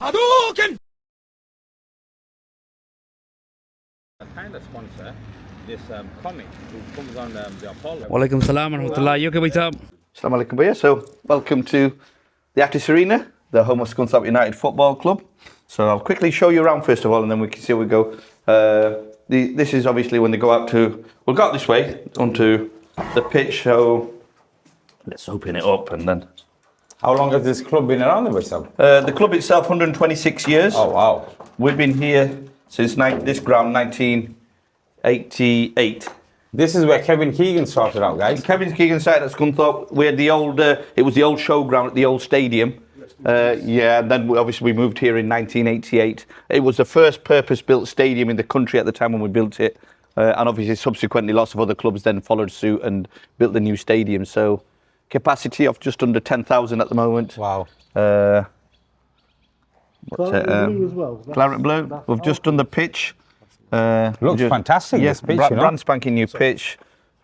Hadouken! A kind of sponsor this comic who comes on the Apollo. Walaikum salam wa rahmatullah. You okay, Baita? Assalamu alaikum, Bhaiya. So, welcome to the Actis Arena, the home of Scunthorpe United Football Club. So, I'll quickly show you around first of all, and then we can see where we go. This is obviously when they go out to, we'll go out this way onto the pitch. So, let's open it up and then. How long has this club been around, Baita? The club itself, 126 years. Oh, wow. We've been here since this ground, 1988. This is where Kevin Keegan started out, guys. Kevin Keegan started at Scunthorpe. We had the old, it was the old showground at the old stadium. And then we moved here in 1988. It was the first purpose-built stadium in the country at the time when we built it. And obviously, subsequently, lots of other clubs then followed suit and built the new stadium. So, capacity of just under 10,000 at the moment. Wow. Claret blue as well. Claret blue. We've just done the pitch. Looks fantastic, Yes, this pitch, brand spanking new pitch.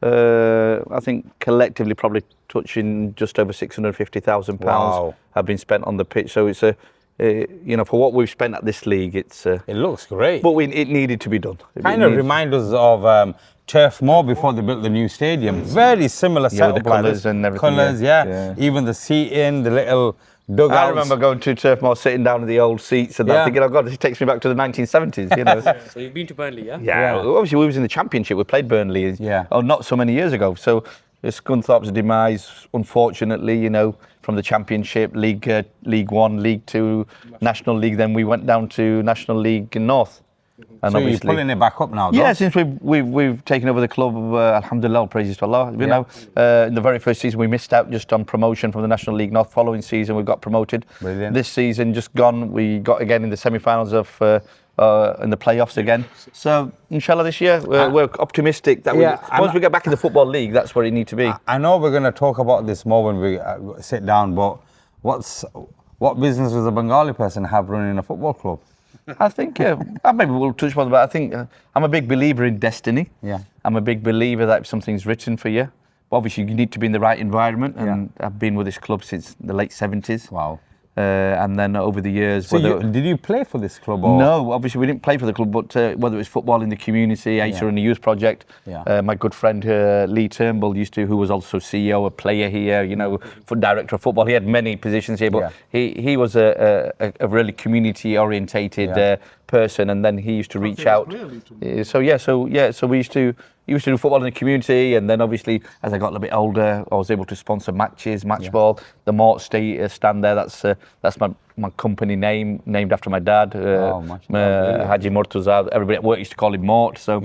I think collectively probably touching just over £650,000 Wow. have been spent on the pitch. So it's for what we've spent at this league, it looks great. But it needed to be done. Kind of reminds us of Turf Moor before they built the new stadium. Very similar setup, with the like colours this. and everything. Colours, yeah. Even the seating, the little dugouts. I remember going to Turf Moor, sitting down in the old seats and thinking, oh God, this takes me back to the 1970s, you know. So you've been to Burnley, yeah? Yeah, obviously we was in the Championship. We played Burnley, not so many years ago. So Scunthorpe's demise, unfortunately, from the Championship, League One, League Two, National League. Then we went down to National League North. And so you're pulling it back up now, though? Yeah, since we've taken over the club, alhamdulillah, praises to Allah. In the very first season we missed out just on promotion from the National League North. Following season we got promoted. Brilliant. This season just gone, we got again in the semi-finals of in the playoffs again. So inshallah this year we're optimistic that once we get back in the Football League, that's where it needs to be. I know we're going to talk about this more when we sit down, but what business does a Bengali person have running a football club? I think, maybe we'll touch on it, but I think I'm a big believer in destiny. Yeah. I'm a big believer that if something's written for you, obviously you need to be in the right environment, and I've been with this club since the late 70s. Wow. And then over the years... So did you play for this club? Or? No, obviously we didn't play for the club, but whether it was football in the community, Asia and the youth project, my good friend Lee Turnbull who was also CEO, a player here, director of football. He had many positions here, but he was a really community-orientated person, and then he used to reach out. So we used to do football in the community, and then obviously as I got a little bit older, I was able to sponsor matches, match ball. The Mort stand there, that's my company name, named after my dad, Haji Murtuza. Everybody at work used to call him Mort. So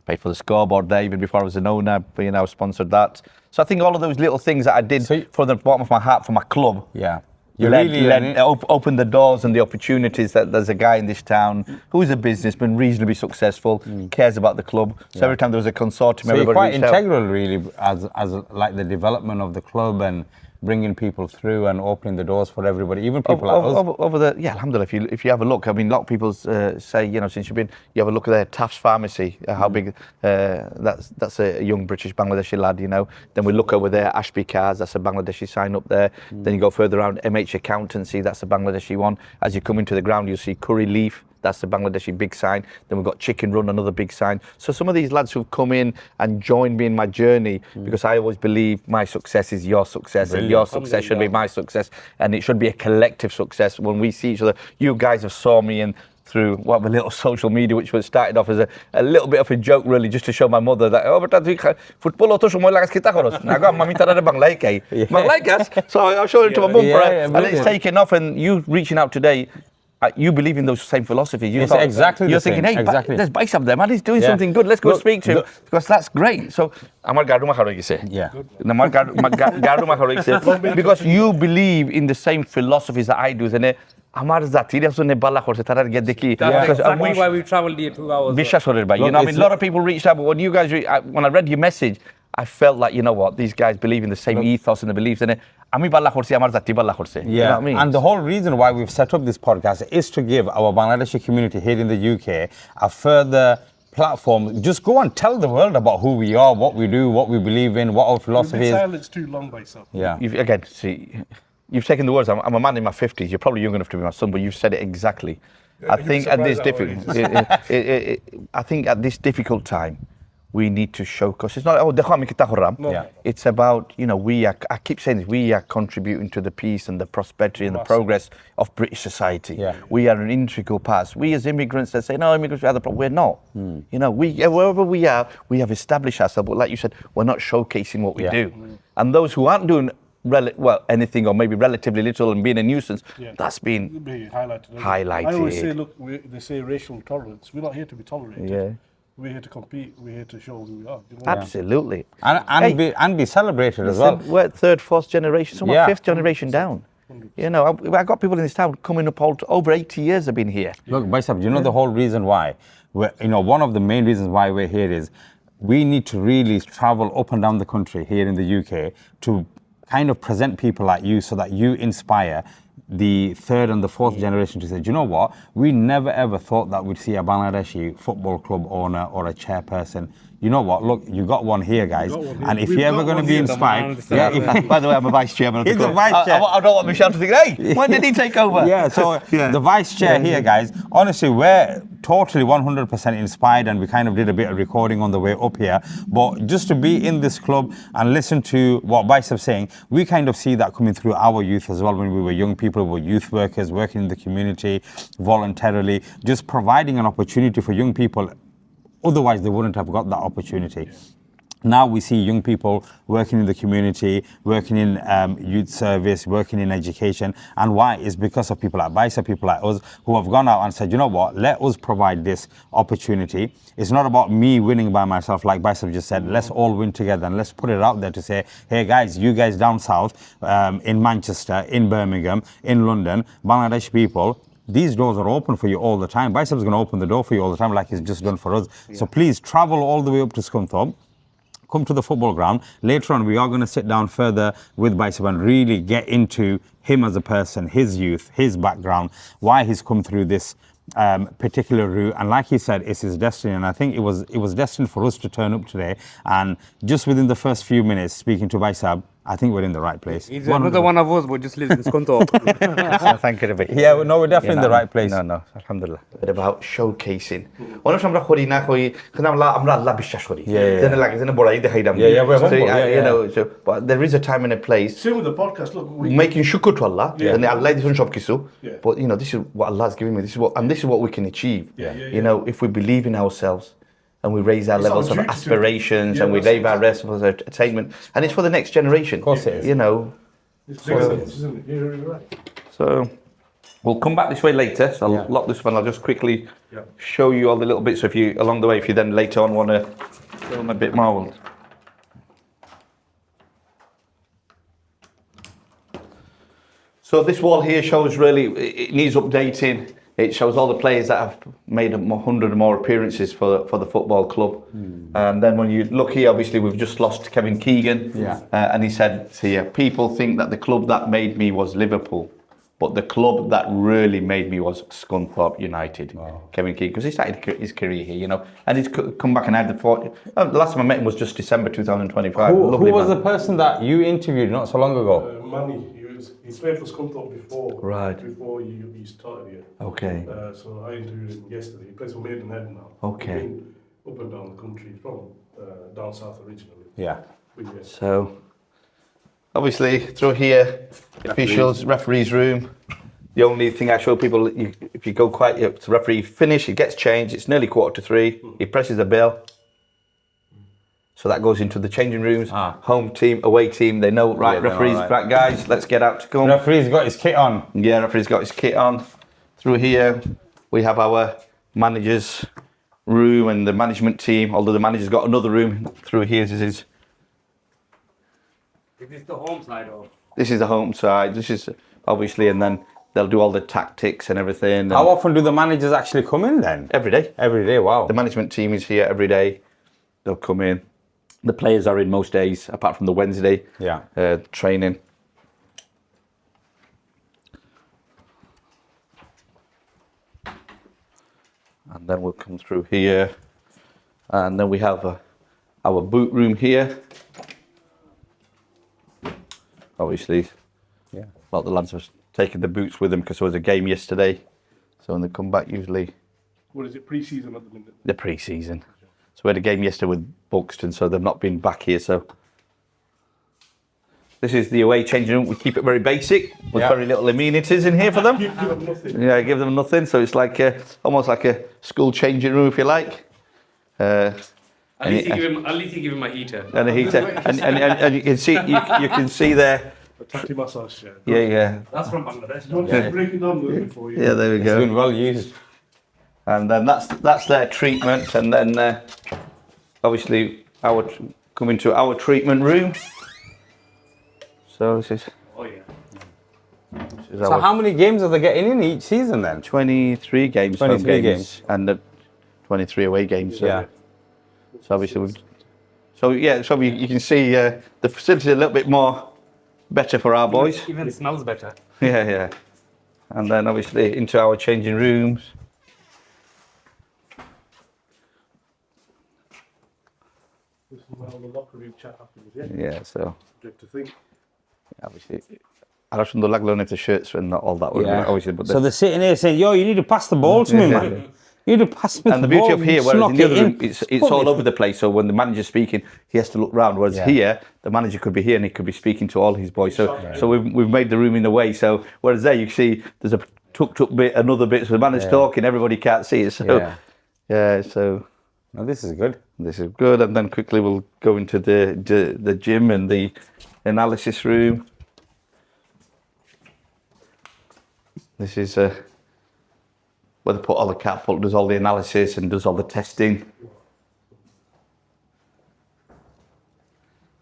paid for the scoreboard there even before I was an owner. But I sponsored that. So I think all of those little things that I did from the bottom of my heart for my club. Yeah. Opened the doors and the opportunities that there's a guy in this town who's a businessman, reasonably successful, cares about the club. So every time there was a consortium, so you're quite integral, really, as like the development of the club and bringing people through and opening the doors for everybody, even people like us. Alhamdulillah, if you have a look, I mean, a lot of people say, since you have a look at their Taft's Pharmacy, how big, that's a young British Bangladeshi lad, Then we look over there, Ashby Cars, that's a Bangladeshi sign up there. Then you go further around, MH Accountancy, that's a Bangladeshi one. As you come into the ground, you'll see Curry Leaf, that's the Bangladeshi big sign. Then we've got Chicken Run, another big sign. So some of these lads who've come in and joined me in my journey, because I always believe my success is your success, and your success should be my success, and it should be a collective success. When we see each other, you guys have saw me and through a little social media, which was started off as a little bit of a joke, really, just to show my mother that, football auto সময় লাগাস kita koros. Nago mami tara Banglai kai. So I'll show it to my mum and it's taken off, and you reaching out today. You believe in those same philosophies. You're thinking, hey, there's Bikes up there, man. He's doing something good. Let's go speak to him, because that's great. So, because you believe in the same philosophies that I do, isn't it? That's exactly why we traveled here 2 hours. A lot of people reached out, but when I read your message, I felt like, these guys believe in the same ethos and the beliefs in it. You know what I mean? And the whole reason why we've set up this podcast is to give our Bangladeshi community here in the UK a further platform. Just go and tell the world about who we are, what we do, what we believe in, what our philosophy is. Silence too long by yourself. Again, see, you've taken the words. I'm a man in my 50s. You're probably young enough to be my son, but you've said it exactly. I think at this I think at this difficult time, we need to show, because it's not, Yeah. it's about, you know, I keep saying this, we are contributing to the peace and the prosperity and the progress of British society. Yeah. We are an integral part. We as immigrants that say, no, immigrants are the problem, we're not. You know, wherever we are, we have established ourselves, but like you said, we're not showcasing what we do. And those who aren't doing anything or maybe relatively little and being a nuisance, that's been highlighted. I always say, look, they say racial tolerance. We're not here to be tolerated. Yeah. We're here to compete. We're here to show who we are. You know? Absolutely. And be celebrated as well. We're third, fourth generation, some are fifth generation down. 100%. You know, I've got people in this town coming up over 80 years have been here. Look, Baisab, you know the whole reason why? One of the main reasons why we're here is we need to really travel up and down the country here in the UK to kind of present people like you so that you inspire the third and the fourth generation to say, do you know what? We never ever thought that we'd see a Bangladeshi football club owner or a chairperson. You know what? Look, you got one here, guys. And if you're ever going to be inspired, By the way, I'm a vice chairman of the He's a club. vice chair. I don't want Michelle to think, hey, when did he take over? The vice chair here, guys, honestly, we're totally 100% inspired, and we kind of did a bit of recording on the way up here. But just to be in this club and listen to what Vice is saying, we kind of see that coming through our youth as well. When we were young people, we were youth workers working in the community voluntarily, just providing an opportunity for young people. Otherwise, they wouldn't have got that opportunity. Now we see young people working in the community, working in youth service, working in education. And why? It's because of people like Baisa, people like us, who have gone out and said, you know what, let us provide this opportunity. It's not about me winning by myself, like Baisa just said. Let's all win together, and let's put it out there to say, hey guys, you guys down south, in Manchester, in Birmingham, in London, Bangladesh people, these doors are open for you all the time. Baisab's going to open the door for you all the time, like he's just done for us. So please travel all the way up to Scunthorpe. Come to the football ground. Later on, we are going to sit down further with Baisab and really get into him as a person, his youth, his background, why he's come through this particular route. And like he said, it's his destiny. And I think it was destined for us to turn up today. And just within the first few minutes, speaking to Baisab, I think we're in the right place. He's another one of us, but just lives in Scunthorpe. Thank you. Yeah, we're definitely in the right place. No, alhamdulillah. Bit about showcasing. আমরা করি না করি কিন্তু আমরা আল্লাহ বিশ্বাস করি যেন লাগে যেন বড়াই দেখাই দাম we're humble, you know, so, but there is a time and a place. Same with the podcast. Look, Making shukr to Allah, and Allah দিছেন সব কিছু, Yeah. but you know, this is what Allah has given me. This is what we can achieve. You know, if we believe in ourselves and we raise our It's levels our of duty to- aspirations Yeah, and we that's raise our levels of attainment, and it's for the next generation. Of course it is. You know, it's big, isn't it? You're right. so we'll come back this way later. So I'll lock this one. I'll just quickly show you all the little bits. So if you along the way, if you then later on want to film a bit more. So this wall here shows really it needs updating. It shows all the players that have made 100 or more appearances for the football club. And then when you look here, obviously we've just lost Kevin Keegan. And he said here, people think that the club that made me was Liverpool, but the club that really made me was Scunthorpe United. Kevin Keegan, because he started his career here, you know, and he's come back and had the 40. The last time I met him was just December 2025. Who Lovely was man. the person that you interviewed not so long ago? Money. He played for Scunthorpe before. Right. Before he started here. Okay. So I interviewed him yesterday. He plays for Maidenhead now. Okay. He's been up and down the country. He's from down south originally. Yeah. But yes. So, obviously, through here, officials, referee's room. The only thing I show people, if you go quite, the referee finish, it gets changed. It's nearly 2:45. He presses the bell. So that goes into the changing rooms. Home team, away team. They know, right, referees, right guys, let's get out to come. Referee's got his kit on. Yeah, referee's got his kit on. Through here, we have our manager's room and the management team. Although the manager's got another room. Through here, this is the home side of. This is the home side. This is obviously, and then they'll do all the tactics and everything. And How often do the managers actually come in then? every day. Every day, wow. The management team is here every day. They'll come in. The players are in most days, apart from the Wednesday training. And then we'll come through here. And then we have our boot room here. Obviously, A lot of the lads have taken the boots with them because there was a game yesterday. So when they come back, usually What is it, pre-season at the minute? the pre-season. So we had a game yesterday with Buxton, so they've not been back here. So this is the away changing room. We keep it very basic with very little amenities in here for them. Give them nothing. Yeah, give them nothing. So it's like almost like a school changing room, if you like. At least you give him a heater. And a heater, and you can see you can see there. A tatty massage chair. Yeah. That's from Bangladesh. Do you want to break it down a little bit for you? Yeah, there we It's go. been well used. And then that's their treatment, and then obviously coming to our treatment room. So this is. Oh yeah. This is So our how many games are they getting in each season then? 23 games, 23 home games. and 23 away games. So, Yeah. So obviously you can see the facility a little bit more better for our boys. Even smells better. Yeah. And then obviously into our changing rooms. This is where all the locker room chat happens, yeah? Yeah, so Good to think. obviously Alhamdulillah if the shirts and all that would obviously, but So they're sitting here saying, yo, you need to pass the ball to me, man. You need to pass me and the the beauty ball. of here, Just whereas knock in the other it room, it's all over the place. So when the manager's speaking, he has to look round. Whereas here, the manager could be here and he could be speaking to all his boys. So we've made the room in the way. So whereas there, you see there's a tucked up bit, another bit. So the manager's talking, everybody can't see it. So so No, this is good. this is good. And then quickly we'll go into the gym and the analysis room. This is where they put all the catapult, does all the analysis and does all the testing.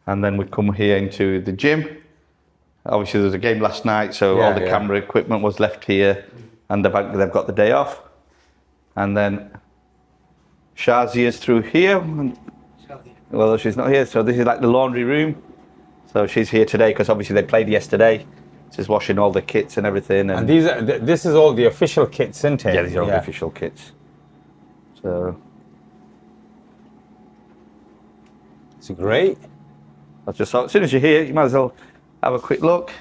And then we come here into the gym. Obviously there was a game last night, so all the camera equipment was left here and they've got the day off. And then Shazia's through here. Well, she's not here, so this is like the laundry room. So she's here today because obviously they played yesterday. She's washing all the kits and everything. And these are, this is all the official kits, isn't it? Yeah, these are all the official kits. So it's great. that's just as soon as you're here, you might as well have a quick look.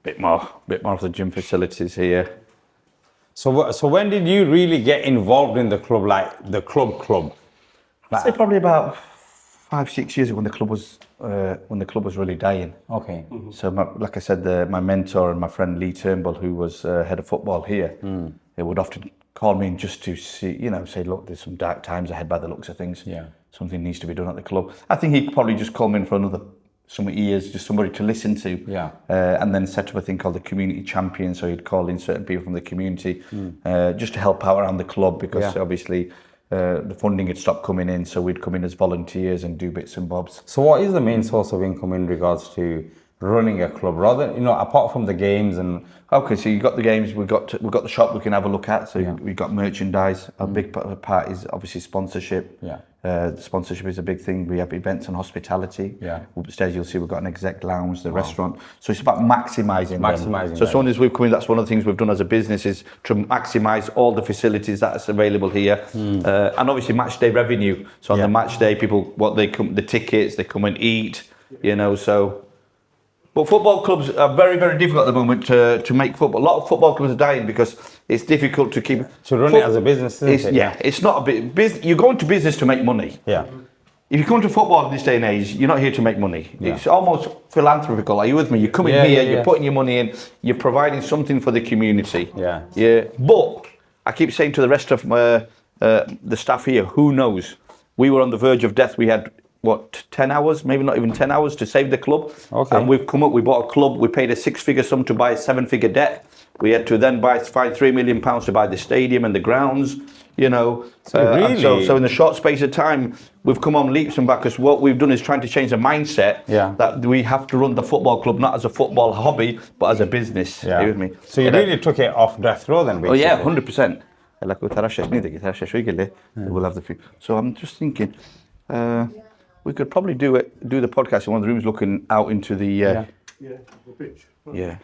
Bit more of the gym facilities here. So when did you really get involved in the club, like the club? I'd say probably about 5-6 years ago when the club was really dying. Okay. So like I said, my mentor and my friend Lee Turnbull, who was head of football here, they would often call me in just to see, say, look, there's some dark times ahead by the looks of things. Yeah. Something needs to be done at the club. I think he'd probably just call me in for some ears, just somebody to listen to. Yeah. And then set up a thing called the Community Champion. So he'd call in certain people from the community just to help out around the club because obviously the funding had stopped coming in. So we'd come in as volunteers and do bits and bobs. So what is the main source of income in regards to running a club, rather, apart from the games and? Okay, so you got the games, we've got the shop we can have a look at. So we've got merchandise. A big part is obviously sponsorship. Yeah. The sponsorship is a big thing. We have events and hospitality. Yeah. Upstairs you'll see we've got an exec lounge, the restaurant. So it's about maximising them. So as them. soon as we've come in, that's one of the things we've done as a business is to maximise all the facilities that's available here. And obviously match day revenue. So on the match day, people, the tickets, they come and eat, so. But football clubs are very, very difficult at the moment to make football. A lot of football clubs are dying because it's difficult to keep... To run it as a business, isn't it? Yeah, it's not a bit... You go into business to make money. Yeah. If you come to football in this day and age, you're not here to make money. Yeah. It's almost philanthropical. Are you with me? You're coming here, you're putting your money in, you're providing something for the community. Yeah. Yeah. But I keep saying to the rest of the staff here, who knows? We were on the verge of death. We had... 10 hours, maybe not even 10 hours to save the club. Okay. And we've come up, we bought a club, we paid a 6-figure sum to buy a 7-figure debt. We had to then find £3 million to buy the stadium and the grounds, Really? So in the short space of time, we've come on leaps and bounds because what we've done is trying to change the mindset that we have to run the football club not as a football hobby, but as a business. Yeah. Are you with me? So you really took it off death row then, basically? Oh yeah, 100%. We'll have the few. So I'm just thinking, we could probably do the podcast in one of the rooms looking out into the the pitch. yeah.